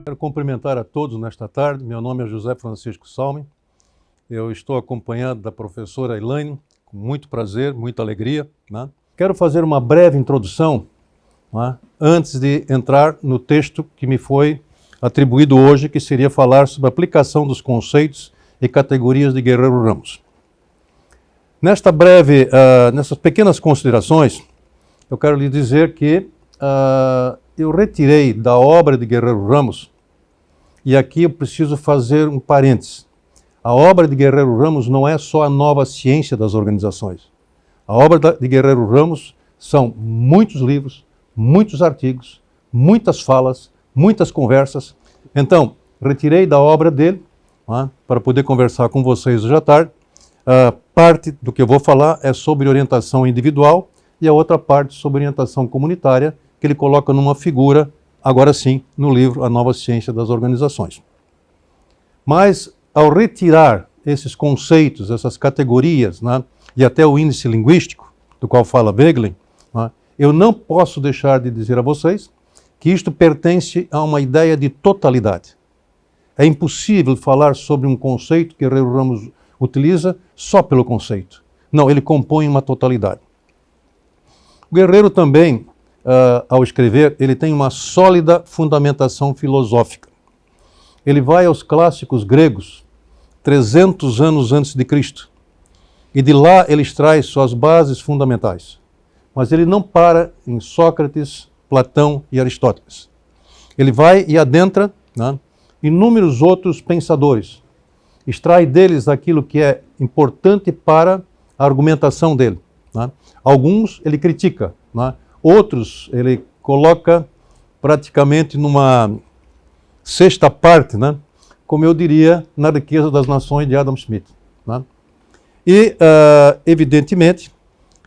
Quero cumprimentar a todos nesta tarde. Meu nome é José Francisco Salme. Eu estou acompanhado da professora Elaine, com muito prazer, muita alegria, né? Quero fazer uma breve introdução, né, antes de entrar no texto que me foi atribuído hoje, que seria falar sobre a aplicação dos conceitos e categorias de Guerreiro Ramos. Nessas pequenas considerações, eu quero lhe dizer que eu retirei da obra de Guerreiro Ramos, e aqui eu preciso fazer um parênteses. A obra de Guerreiro Ramos não é só a nova ciência das organizações. A obra de Guerreiro Ramos são muitos livros, muitos artigos, muitas falas, muitas conversas. Então, retirei da obra dele, para poder conversar com vocês hoje à tarde. Parte do que eu vou falar é sobre orientação individual e a outra parte sobre orientação comunitária, que ele coloca numa figura, agora sim, no livro A Nova Ciência das Organizações. Mas, ao retirar esses conceitos, essas categorias, né, e até o índice linguístico, do qual fala Wegelin, né, eu não posso deixar de dizer a vocês que isto pertence a uma ideia de totalidade. É impossível falar sobre um conceito que Guerreiro Ramos utiliza só pelo conceito. Não, ele compõe uma totalidade. O Guerreiro também, ao escrever, ele tem uma sólida fundamentação filosófica. Ele vai aos clássicos gregos, 300 anos antes de Cristo, e de lá ele extrai suas bases fundamentais. Mas ele não para em Sócrates, Platão e Aristóteles. Ele vai e adentra, né, inúmeros outros pensadores, extrai deles aquilo que é importante para a argumentação dele, né? Alguns ele critica, né? Outros ele coloca praticamente numa sexta parte, né? Como eu diria, na Riqueza das Nações de Adam Smith, né? E, evidentemente,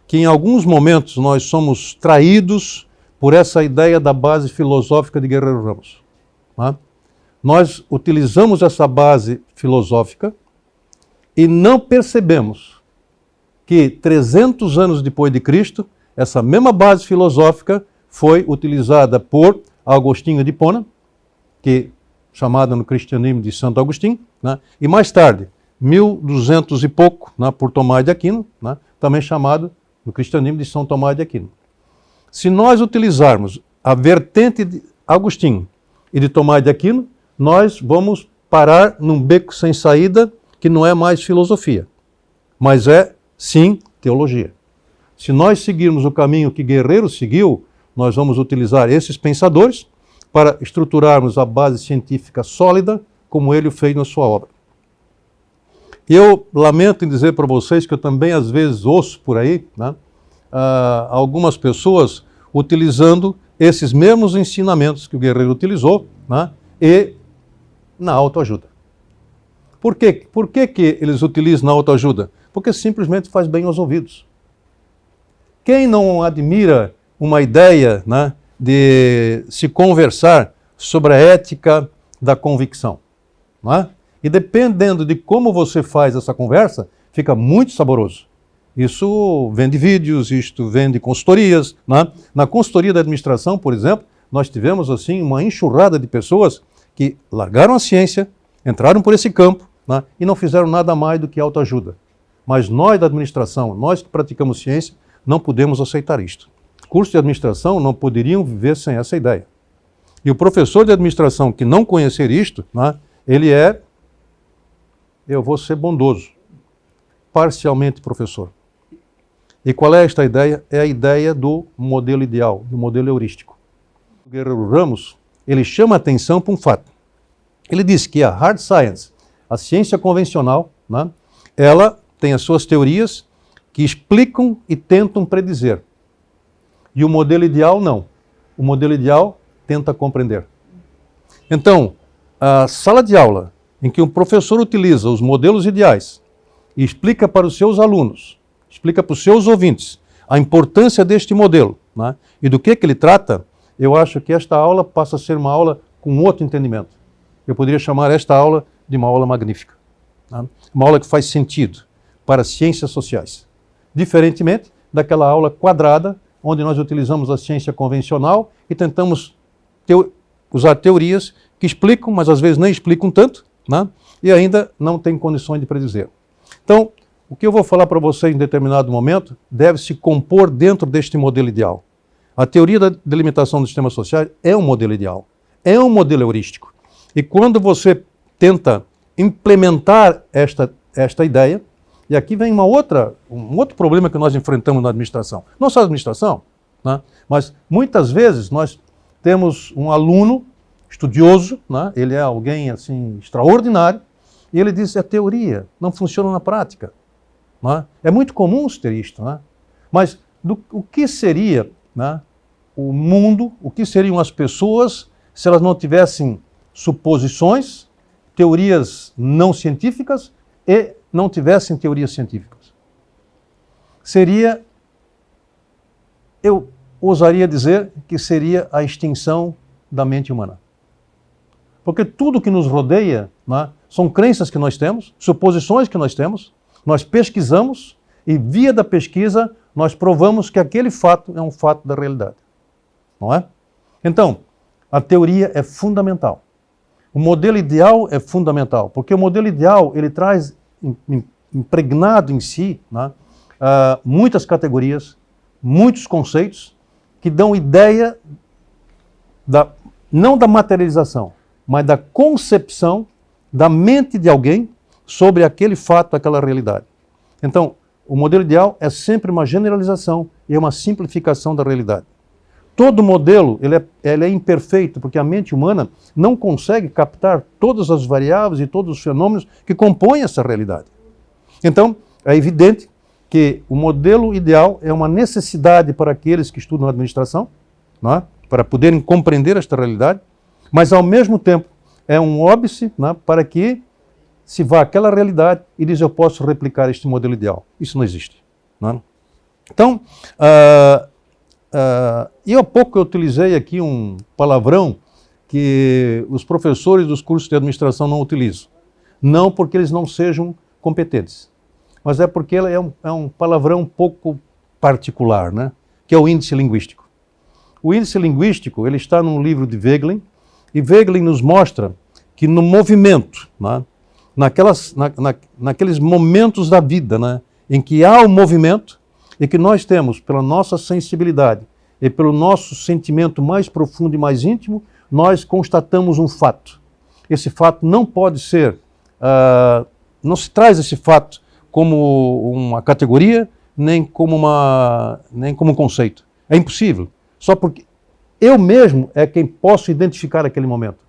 que em alguns momentos nós somos traídos por essa ideia da base filosófica de Guerreiro Ramos, né? Nós utilizamos essa base filosófica e não percebemos que 300 anos depois de Cristo, essa mesma base filosófica foi utilizada por Agostinho de Hipona, que chamada no cristianismo de Santo Agostinho, né? E mais tarde, 1200 e pouco, né, por Tomás de Aquino, né, também chamado no cristianismo de São Tomás de Aquino. Se nós utilizarmos a vertente de Agostinho e de Tomás de Aquino, nós vamos parar num beco sem saída que não é mais filosofia, mas é, sim, teologia. Se nós seguirmos o caminho que Guerreiro seguiu, nós vamos utilizar esses pensadores para estruturarmos a base científica sólida, como ele fez na sua obra. E eu lamento em dizer para vocês que eu também às vezes ouço por aí, né, algumas pessoas utilizando esses mesmos ensinamentos que o Guerreiro utilizou, né, e na autoajuda. Por quê? Por que eles utilizam na autoajuda? Porque simplesmente faz bem aos ouvidos. Quem não admira uma ideia, né, de se conversar sobre a ética da convicção, não é? E dependendo de como você faz essa conversa, fica muito saboroso. Isso vem de vídeos, isto vem de consultorias, né? Na consultoria da administração, por exemplo, nós tivemos assim uma enxurrada de pessoas que largaram a ciência, entraram por esse campo, né, e não fizeram nada mais do que autoajuda. Mas nós da administração, nós que praticamos ciência, não podemos aceitar isto. Cursos de administração não poderiam viver sem essa ideia. E o professor de administração que não conhecer isto, né, ele é, eu vou ser bondoso, parcialmente professor. E qual é esta ideia? É a ideia do modelo ideal, do modelo heurístico. O Guerreiro Ramos, ele chama a atenção para um fato. Ele diz que a hard science, a ciência convencional, né, ela tem as suas teorias que explicam e tentam predizer. E o modelo ideal não. O modelo ideal tenta compreender. Então, a sala de aula em que o professor utiliza os modelos ideais e explica para os seus alunos, explica para os seus ouvintes a importância deste modelo, né, e do que ele trata, eu acho que esta aula passa a ser uma aula com outro entendimento. Eu poderia chamar esta aula de uma aula magnífica. Né? Uma aula que faz sentido para as ciências sociais. Diferentemente daquela aula quadrada, onde nós utilizamos a ciência convencional e tentamos usar teorias que explicam, mas às vezes nem explicam tanto, né? E ainda não tem condições de predizer. Então, o que eu vou falar para vocês em determinado momento deve se compor dentro deste modelo ideal. A teoria da delimitação dos sistemas sociais é um modelo ideal, é um modelo heurístico. E quando você tenta implementar esta ideia, e aqui vem um outro problema que nós enfrentamos na administração. Não só a administração, né? Mas muitas vezes nós temos um aluno estudioso, né? Ele é alguém assim extraordinário, e ele diz, é teoria, não funciona na prática. Né? É muito comum ter isto, né? Mas o que seria, né, o mundo, o que seriam as pessoas se elas não tivessem suposições, teorias não científicas e não tivessem teorias científicas? Seria, eu ousaria dizer que seria a extinção da mente humana. Porque tudo que nos rodeia, né, são crenças que nós temos, suposições que nós temos, nós pesquisamos e via da pesquisa nós provamos que aquele fato é um fato da realidade. Não é? Então, a teoria é fundamental. O modelo ideal é fundamental, porque o modelo ideal ele traz impregnado em si, né, muitas categorias, muitos conceitos que dão ideia não da materialização, mas da concepção da mente de alguém sobre aquele fato, aquela realidade. Então, o modelo ideal é sempre uma generalização e uma simplificação da realidade. Todo modelo ele é imperfeito, porque a mente humana não consegue captar todas as variáveis e todos os fenômenos que compõem essa realidade. Então, é evidente que o modelo ideal é uma necessidade para aqueles que estudam administração, não é? Para poderem compreender esta realidade, mas ao mesmo tempo é um óbice, não é? Para que se vá àquela realidade e diz eu posso replicar este modelo ideal. Isso não existe. Não é? Então, e há pouco eu utilizei aqui um palavrão que os professores dos cursos de administração não utilizam. Não porque eles não sejam competentes, mas é porque ele é um palavrão um pouco particular, né? Que é o índice linguístico. O índice linguístico ele está num livro de Voegelin, e Voegelin nos mostra que no movimento, né? Naqueles momentos da vida, né, em que há o movimento e que nós temos, pela nossa sensibilidade e pelo nosso sentimento mais profundo e mais íntimo, nós constatamos um fato. Esse fato não pode ser, não se traz esse fato como uma categoria, nem como um conceito. É impossível, só porque eu mesmo é quem posso identificar aquele momento.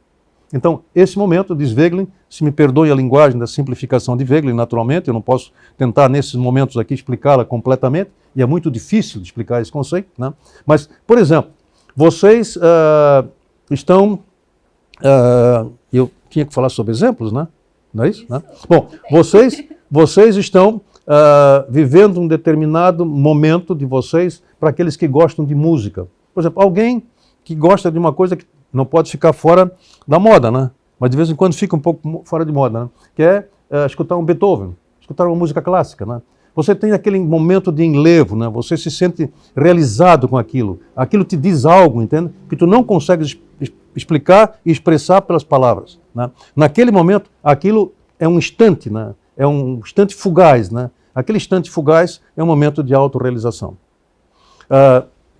Então, esse momento, diz Voegelin, se me perdoe a linguagem da simplificação de Voegelin, naturalmente, eu não posso tentar nesses momentos aqui explicá-la completamente, e é muito difícil de explicar esse conceito, né? Mas, por exemplo, vocês estão... eu tinha que falar sobre exemplos, né? Não é isso? Né? Bom, vocês estão vivendo um determinado momento de vocês para aqueles que gostam de música. Por exemplo, alguém que gosta de uma coisa que não pode ficar fora da moda, né? Mas de vez em quando fica um pouco fora de moda, né? Que é escutar um Beethoven, escutar uma música clássica, né? Você tem aquele momento de enlevo, né? Você se sente realizado com aquilo. Aquilo te diz algo, entende? Que tu não consegues explicar e expressar pelas palavras, né? Naquele momento, aquilo é um instante, né? É um instante fugaz, né? Aquele instante fugaz é um momento de autorrealização.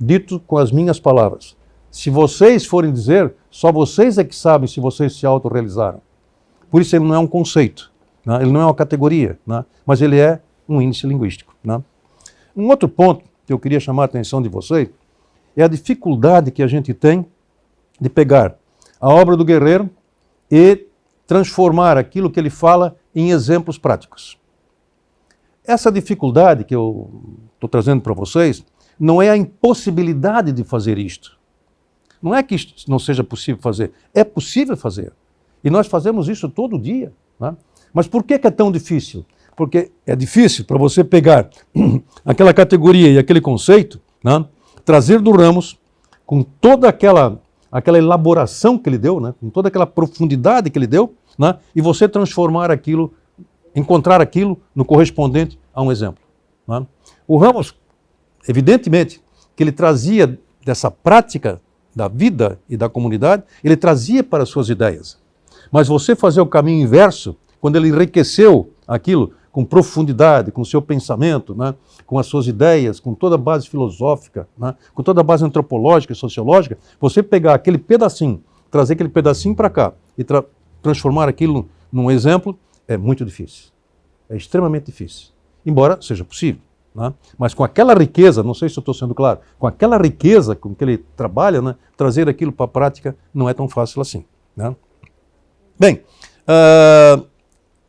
Dito com as minhas palavras. Se vocês forem dizer, só vocês é que sabem se vocês se autorrealizaram. Por isso ele não é um conceito, né? Ele não é uma categoria, né? Mas ele é um índice linguístico, né? Um outro ponto que eu queria chamar a atenção de vocês é a dificuldade que a gente tem de pegar a obra do Guerreiro e transformar aquilo que ele fala em exemplos práticos. Essa dificuldade que eu estou trazendo para vocês não é a impossibilidade de fazer isto. Não é que isto não seja possível fazer, é possível fazer. E nós fazemos isso todo dia, né? Mas por que é tão difícil? Porque é difícil para você pegar aquela categoria e aquele conceito, né? Trazer do Ramos, com toda aquela elaboração que ele deu, né? Com toda aquela profundidade que ele deu, né? E você transformar aquilo encontrar aquilo no correspondente a um exemplo. Né? O Ramos, evidentemente, que ele trazia dessa prática da vida e da comunidade, ele trazia para as suas ideias. Mas você fazer o caminho inverso, quando ele enriqueceu aquilo com profundidade, com o seu pensamento, né, com as suas ideias, com toda a base filosófica, né, com toda a base antropológica e sociológica, você pegar aquele pedacinho, trazer aquele pedacinho para cá e transformar aquilo num exemplo, é muito difícil. É extremamente difícil. Embora seja possível. Né? Mas com aquela riqueza, não sei se eu estou sendo claro, com aquela riqueza com que ele trabalha, né, trazer aquilo para a prática não é tão fácil assim. Né? Bem,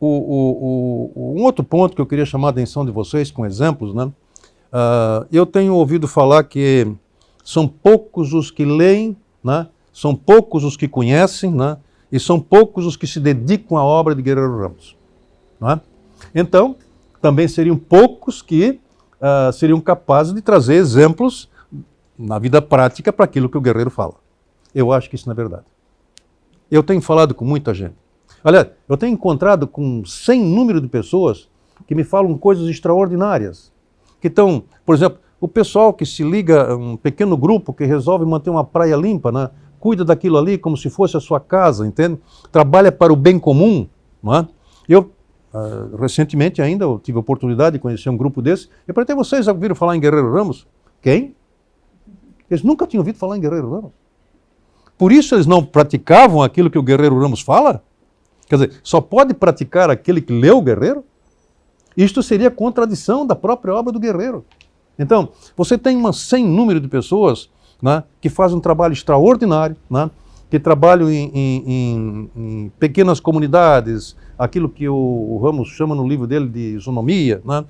um outro ponto que eu queria chamar a atenção de vocês com exemplos, né? Eu tenho ouvido falar que são poucos os que leem, né? São poucos os que conhecem, né? E são poucos os que se dedicam à obra de Guerreiro Ramos. Né? Então, também seriam poucos que seriam capazes de trazer exemplos na vida prática para aquilo que o Guerreiro fala. Eu acho que isso não é verdade. Eu tenho falado com muita gente. Aliás, eu tenho encontrado com sem número de pessoas que me falam coisas extraordinárias. Que estão, por exemplo, o pessoal que se liga a um pequeno grupo que resolve manter uma praia limpa, né? Cuida daquilo ali como se fosse a sua casa, entende? Trabalha para o bem comum. Não é? Eu, recentemente ainda, eu tive a oportunidade de conhecer um grupo desse. Eu perguntei, vocês já ouviram falar em Guerreiro Ramos? Quem? Eles nunca tinham ouvido falar em Guerreiro Ramos. Por isso eles não praticavam aquilo que o Guerreiro Ramos fala? Quer dizer, só pode praticar aquele que leu o Guerreiro? Isto seria contradição da própria obra do Guerreiro. Então, você tem um sem número de pessoas, né, que fazem um trabalho extraordinário, né, que trabalham em pequenas comunidades, aquilo que o Ramos chama no livro dele de isonomia. Né?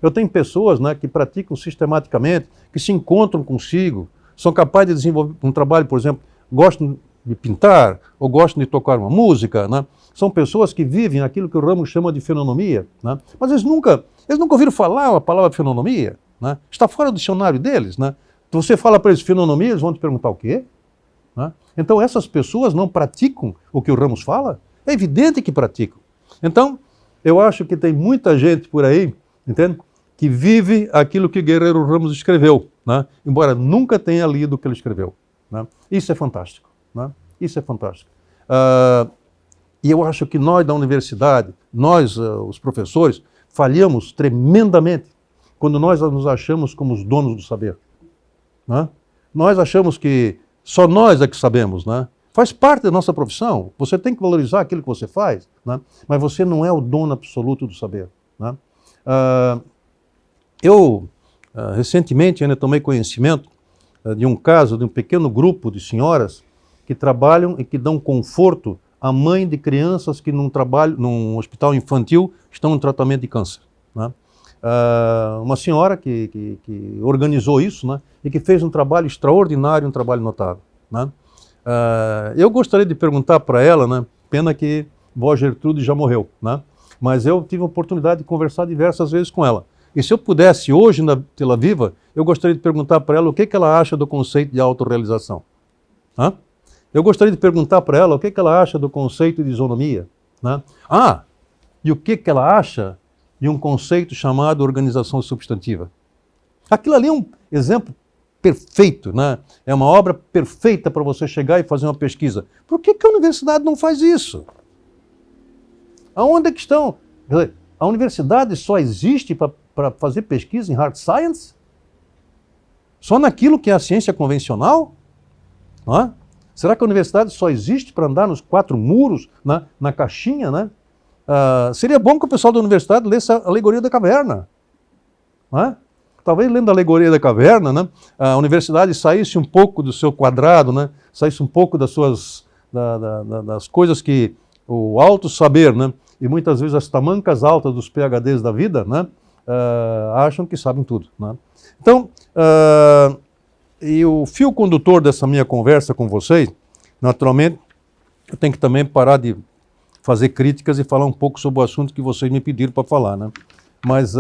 Eu tenho pessoas, né, que praticam sistematicamente, que se encontram consigo, são capazes de desenvolver um trabalho, por exemplo, gostam de pintar, ou gostam de tocar uma música, né? São pessoas que vivem aquilo que o Ramos chama de fenonomia, né? Mas eles nunca ouviram falar a palavra fenonomia, né? Está fora do dicionário deles, né? Você fala para eles fenonomia, eles vão te perguntar o quê? Né? Então essas pessoas não praticam o que o Ramos fala? É evidente que praticam. Então, eu acho que tem muita gente por aí, entende? Que vive aquilo que Guerreiro Ramos escreveu, né? Embora nunca tenha lido o que ele escreveu. Né? Isso é fantástico. Né? Isso é fantástico. E eu acho que nós da universidade, nós, os professores, falhamos tremendamente quando nós nos achamos como os donos do saber. Né? Nós achamos que só nós é que sabemos. Né? Faz parte da nossa profissão. Você tem que valorizar aquilo que você faz, né? Mas você não é o dono absoluto do saber. Né? Eu, recentemente, ainda tomei conhecimento de um caso de um pequeno grupo de senhoras que trabalham e que dão conforto à mãe de crianças que num hospital infantil estão em tratamento de câncer. Né? Uma senhora que organizou isso, né? E que fez um trabalho extraordinário, um trabalho notável. Né? Eu gostaria de perguntar para ela, né? Pena que vó Gertrude já morreu, né? Mas eu tive a oportunidade de conversar diversas vezes com ela. E se eu pudesse hoje tê-la viva, eu gostaria de perguntar para ela o que ela acha do conceito de autorrealização. Hã? Eu gostaria de perguntar para ela o que ela acha do conceito de isonomia. Né? E o que ela acha de um conceito chamado organização substantiva. Aquilo ali é um exemplo perfeito, né? É uma obra perfeita para você chegar e fazer uma pesquisa. Por que a universidade não faz isso? Aonde é que estão? A universidade só existe para fazer pesquisa em hard science? Só naquilo que é a ciência convencional? Não é? Será que a universidade só existe para andar nos quatro muros, na caixinha? Né? Seria bom que o pessoal da universidade lesse a Alegoria da Caverna. Não é? Talvez lendo a Alegoria da Caverna, né, a universidade saísse um pouco do seu quadrado, né, saísse um pouco das coisas que o alto saber, né, e muitas vezes as tamancas altas dos PhDs da vida, né, acham que sabem tudo. Né? Então, e o fio condutor dessa minha conversa com vocês, naturalmente, eu tenho que também parar de fazer críticas e falar um pouco sobre o assunto que vocês me pediram para falar. Né? Mas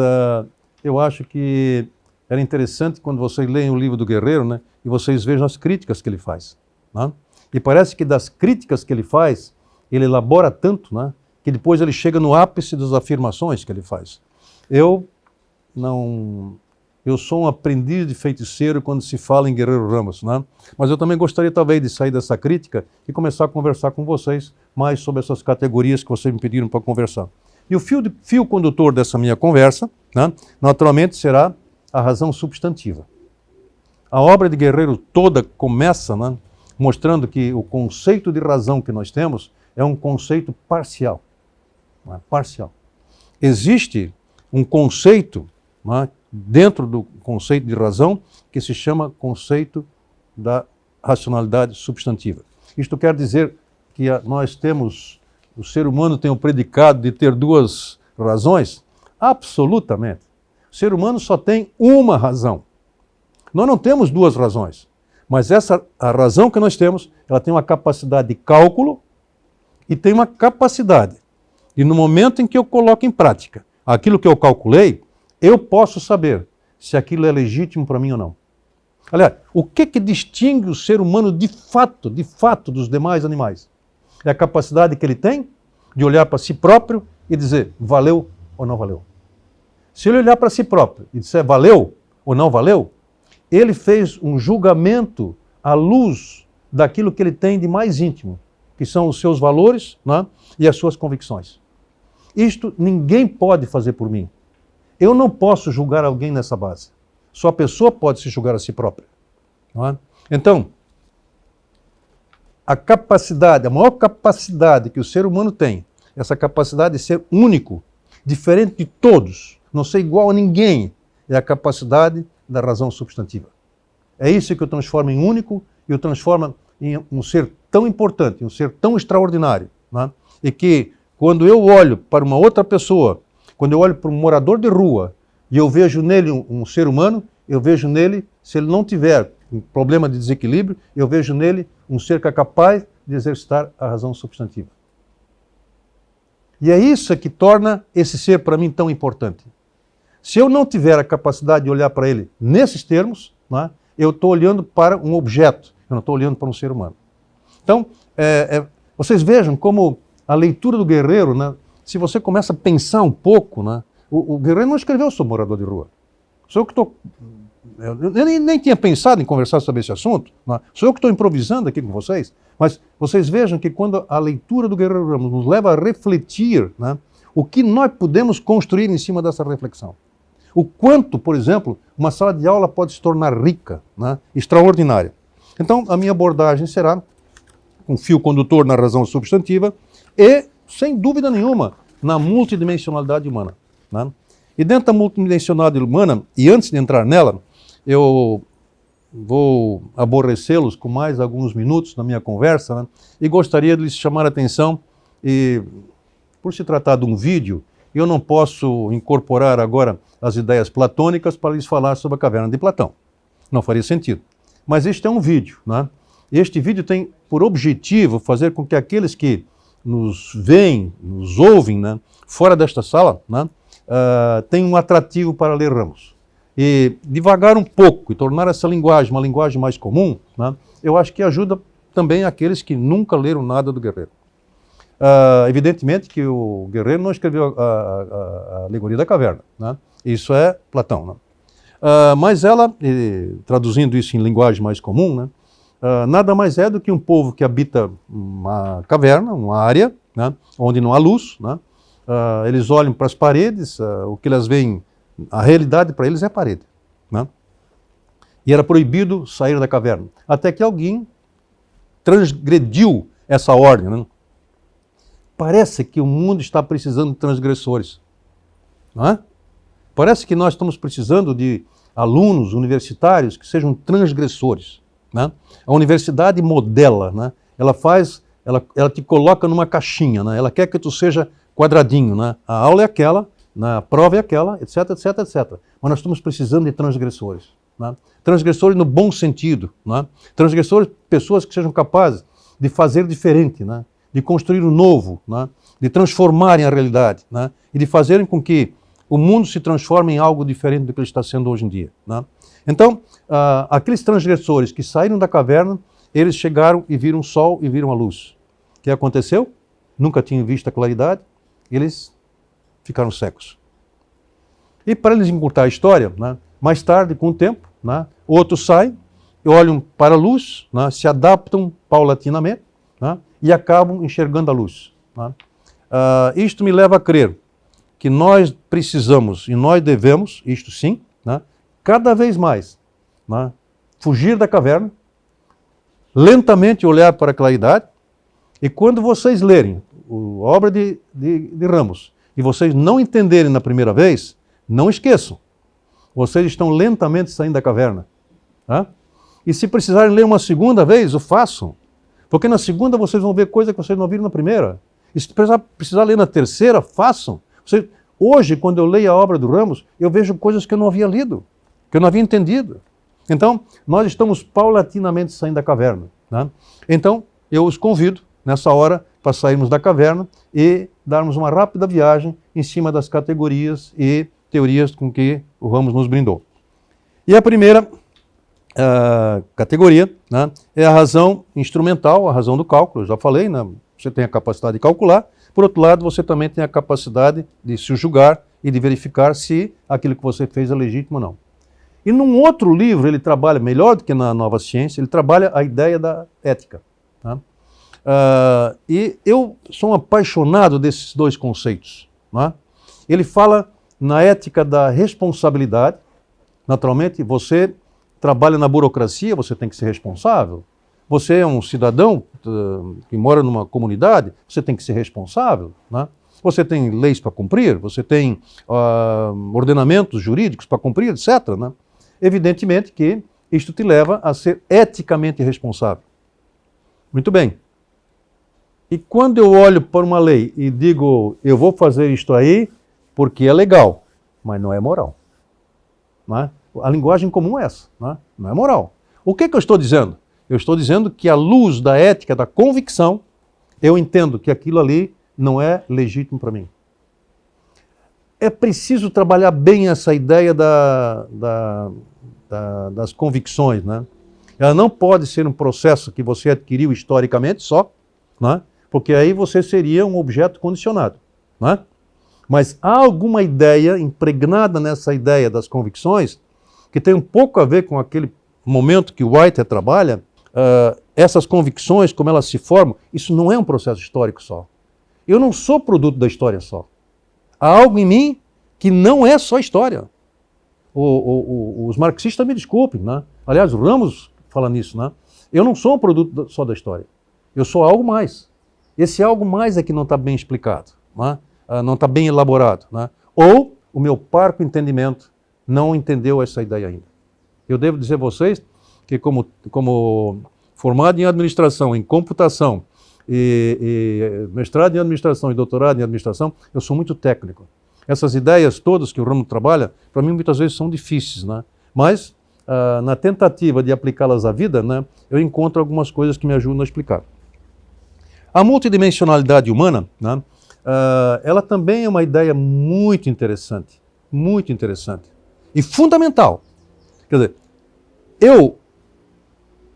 eu acho que era interessante quando vocês leem o livro do Guerreiro, né, e vocês vejam as críticas que ele faz. Né? E parece que das críticas que ele faz, ele elabora tanto, né, que depois ele chega no ápice das afirmações que ele faz. Eu sou um aprendiz de feiticeiro quando se fala em Guerreiro Ramos, né? Mas eu também gostaria talvez de sair dessa crítica e começar a conversar com vocês mais sobre essas categorias que vocês me pediram para conversar. E o fio condutor dessa minha conversa, né, naturalmente será a razão substantiva. A obra de Guerreiro toda começa, né, mostrando que o conceito de razão que nós temos é um conceito parcial. Parcial. Existe um conceito, né, dentro do conceito de razão que se chama conceito da racionalidade substantiva. Isto quer dizer que nós temos, o ser humano tem o predicado de ter duas razões? Absolutamente. O ser humano só tem uma razão. Nós não temos duas razões, mas a razão que nós temos, ela tem uma capacidade de cálculo e tem uma capacidade de, no momento em que eu coloco em prática aquilo que eu calculei, eu posso saber se aquilo é legítimo para mim ou não. Aliás, o que distingue o ser humano de fato dos demais animais? É a capacidade que ele tem de olhar para si próprio e dizer, valeu ou não valeu. Se ele olhar para si próprio e disser valeu ou não valeu, ele fez um julgamento à luz daquilo que ele tem de mais íntimo, que são os seus valores, né, e as suas convicções. Isto ninguém pode fazer por mim. Eu não posso julgar alguém nessa base. Só a pessoa pode se julgar a si própria. Não é? Então, a maior capacidade que o ser humano tem, essa capacidade de ser único, diferente de todos, não ser igual a ninguém, é a capacidade da razão substantiva. É isso que o transforma em único e o transforma em um ser tão importante, um ser tão extraordinário. Não é? E que, quando eu olho para uma outra pessoa, quando eu olho para um morador de rua e eu vejo nele um ser humano, eu vejo nele, se ele não tiver um problema de desequilíbrio, eu vejo nele um ser que é capaz de exercitar a razão substantiva. E é isso que torna esse ser para mim tão importante. Se eu não tiver a capacidade de olhar para ele nesses termos, né, eu estou olhando para um objeto, eu não estou olhando para um ser humano. Então, vocês vejam como a leitura do Guerreiro, né, se você começa a pensar um pouco, né, o Guerreiro não escreveu sobre morador de rua. Sou eu que estou... Eu nem tinha pensado em conversar sobre esse assunto, né? Sou eu que estou improvisando aqui com vocês, mas vocês vejam que quando a leitura do Guerreiro Ramos nos leva a refletir, né, o que nós podemos construir em cima dessa reflexão. O quanto, por exemplo, uma sala de aula pode se tornar rica, né, extraordinária. Então, a minha abordagem será um fio condutor na razão substantiva e, sem dúvida nenhuma, na multidimensionalidade humana. Né? E dentro da multidimensionalidade humana, e antes de entrar nela, eu vou aborrecê-los com mais alguns minutos na minha conversa, né? E gostaria de lhes chamar a atenção, e por se tratar de um vídeo, eu não posso incorporar agora as ideias platônicas para lhes falar sobre a caverna de Platão. Não faria sentido. Mas este é um vídeo, né? Este vídeo tem por objetivo fazer com que aqueles que nos veem, nos ouvem, né, fora desta sala, né, tenham um atrativo para ler Ramos. E devagar um pouco e tornar essa linguagem uma linguagem mais comum, né, eu acho que ajuda também aqueles que nunca leram nada do Guerreiro. Evidentemente que o Guerreiro não escreveu a alegoria da caverna, né? Isso é Platão. Né? Mas ela, traduzindo isso em linguagem mais comum, né, nada mais é do que um povo que habita uma caverna, uma área, né, onde não há luz. Né? Eles olham para as paredes, o que eles veem, a realidade para eles é a parede. Né? E era proibido sair da caverna. Até que alguém transgrediu essa ordem. Né? Parece que o mundo está precisando de transgressores. Não é? Parece que nós estamos precisando de alunos universitários que sejam transgressores. Né? A universidade modela, né? Ela te coloca numa caixinha, né? Ela quer que tu seja quadradinho. Né? A aula é aquela, a prova é aquela, etc, etc, etc. Mas nós estamos precisando de transgressores. Né? Transgressores no bom sentido. Né? Transgressores, pessoas que sejam capazes de fazer diferente, né? De construir o novo, né? De transformarem a realidade, né? E de fazerem com que o mundo se transforme em algo diferente do que ele está sendo hoje em dia. Né? Então, aqueles transgressores que saíram da caverna, eles chegaram e viram o sol e viram a luz. O que aconteceu? Nunca tinham visto a claridade, eles ficaram cegos. E para eles encurtar a história, né, mais tarde, com o tempo, né, outros saem, olham para a luz, né, se adaptam paulatinamente, né, e acabam enxergando a luz. Né. Isto me leva a crer que nós precisamos e nós devemos, isto sim, né, cada vez mais, né, fugir da caverna, lentamente olhar para a claridade, e quando vocês lerem a obra de Ramos e vocês não entenderem na primeira vez, não esqueçam, vocês estão lentamente saindo da caverna. Tá? E se precisarem ler uma segunda vez, o façam, porque na segunda vocês vão ver coisa que vocês não viram na primeira. E se precisar ler na terceira, façam. Hoje, quando eu leio a obra do Ramos, eu vejo coisas que eu não havia lido, que eu não havia entendido. Então, nós estamos paulatinamente saindo da caverna. Né? Então, eu os convido, nessa hora, para sairmos da caverna e darmos uma rápida viagem em cima das categorias e teorias com que o Ramos nos brindou. E a primeira categoria, né, é a razão instrumental, a razão do cálculo. Eu já falei, né, você tem a capacidade de calcular. Por outro lado, você também tem a capacidade de se julgar e de verificar se aquilo que você fez é legítimo ou não. E num outro livro, ele trabalha, melhor do que na Nova Ciência, ele trabalha a ideia da ética. Tá? E eu sou um apaixonado desses dois conceitos. Né? Ele fala na ética da responsabilidade. Naturalmente, você trabalha na burocracia, você tem que ser responsável. Você é um cidadão que mora numa comunidade, você tem que ser responsável. Né? Você tem leis para cumprir, você tem ordenamentos jurídicos para cumprir, etc. Né? Evidentemente que isto te leva a ser eticamente responsável. Muito bem. E quando eu olho para uma lei e digo, eu vou fazer isto aí porque é legal, mas não é moral. Não é? A linguagem comum é essa, não é moral. O que eu estou dizendo? Eu estou dizendo que à luz da ética, da convicção, eu entendo que aquilo ali não é legítimo para mim. É preciso trabalhar bem essa ideia das convicções. Né? Ela não pode ser um processo que você adquiriu historicamente só, né? Porque aí você seria um objeto condicionado. Né? Mas há alguma ideia impregnada nessa ideia das convicções que tem um pouco a ver com aquele momento que Whitehead trabalha. Essas convicções, como elas se formam, isso não é um processo histórico só. Eu não sou produto da história só. Há algo em mim que não é só história. Os marxistas me desculpem, né? Aliás, o Ramos fala nisso. Né? Eu não sou um produto só da história. Eu sou algo mais. Esse algo mais é que não está bem explicado, né? Não está bem elaborado. Né? Ou o meu parco entendimento não entendeu essa ideia ainda. Eu devo dizer a vocês que como formado em administração, em computação, e mestrado em administração e doutorado em administração, eu sou muito técnico. Essas ideias todas que o Ramos trabalha, para mim muitas vezes são difíceis, né? Mas na tentativa de aplicá-las à vida, né, eu encontro algumas coisas que me ajudam a explicar. A multidimensionalidade humana, né, ela também é uma ideia muito interessante e fundamental. Quer dizer,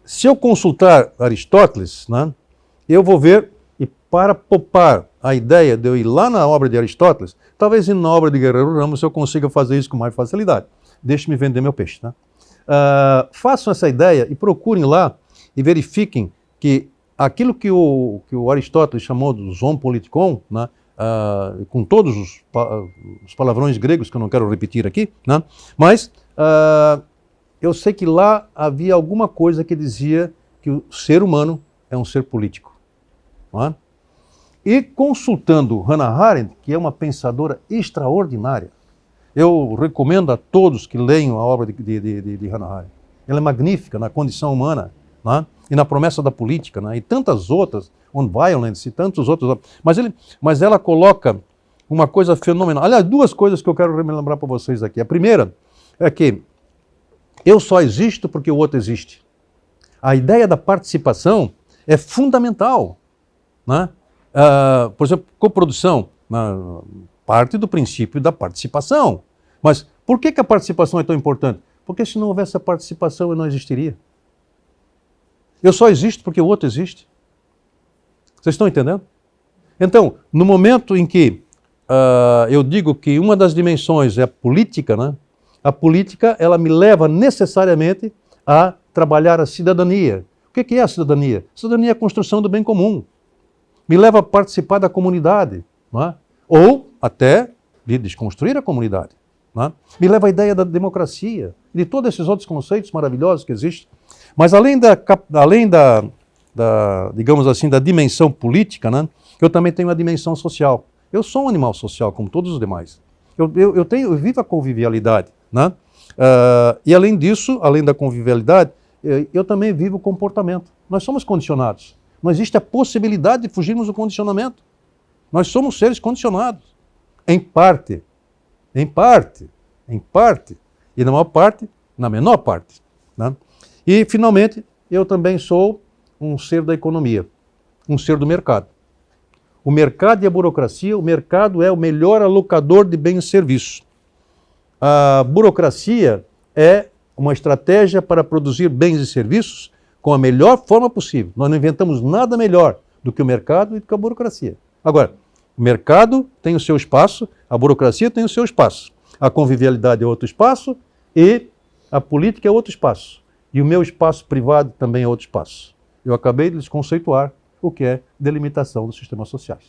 se eu consultar Aristóteles, né, eu vou ver, e para poupar a ideia de eu ir lá na obra de Aristóteles, talvez indo na obra de Guerreiro Ramos eu consiga fazer isso com mais facilidade. Deixe-me vender meu peixe. Né? Façam essa ideia e procurem lá e verifiquem que aquilo que o Aristóteles chamou do zoon politikon, né, com todos os palavrões gregos que eu não quero repetir aqui, né, mas eu sei que lá havia alguma coisa que dizia que o ser humano é um ser político. Não é? E consultando Hannah Arendt, que é uma pensadora extraordinária, eu recomendo a todos que leiam a obra de Hannah Arendt. Ela é magnífica na condição humana, não é? E na promessa da política, né? E tantas outras, On Violence e tantos outros. Mas ela coloca uma coisa fenomenal. Aliás, duas coisas que eu quero lembrar para vocês aqui. A primeira é que eu só existo porque o outro existe. A ideia da participação é fundamental. Né? Por exemplo, coprodução, parte do princípio da participação. Mas por que a participação é tão importante? Porque se não houvesse a participação, eu não existiria. Eu só existo porque o outro existe. Vocês estão entendendo? Então, no momento em que eu digo que uma das dimensões é a política, né? A política, ela me leva necessariamente a trabalhar a cidadania. O que é a cidadania? Cidadania é a construção do bem comum. Me leva a participar da comunidade, não é? Ou até de desconstruir a comunidade. Não é? Me leva à ideia da democracia, de todos esses outros conceitos maravilhosos que existem. Mas além digamos assim, da dimensão política, né, eu também tenho a dimensão social. Eu sou um animal social, como todos os demais. Eu vivo a convivialidade. Né? E além disso, além da convivialidade, eu também vivo o comportamento. Nós somos condicionados. Não existe a possibilidade de fugirmos do condicionamento. Nós somos seres condicionados. Em parte. Em parte. Em parte. E na maior parte, na menor parte. Né? E, finalmente, eu também sou um ser da economia. Um ser do mercado. O mercado e a burocracia, o mercado é o melhor alocador de bens e serviços. A burocracia é uma estratégia para produzir bens e serviços com a melhor forma possível. Nós não inventamos nada melhor do que o mercado e do que a burocracia. Agora, o mercado tem o seu espaço, a burocracia tem o seu espaço. A convivialidade é outro espaço e a política é outro espaço. E o meu espaço privado também é outro espaço. Eu acabei de lhes conceituar o que é delimitação dos sistemas sociais.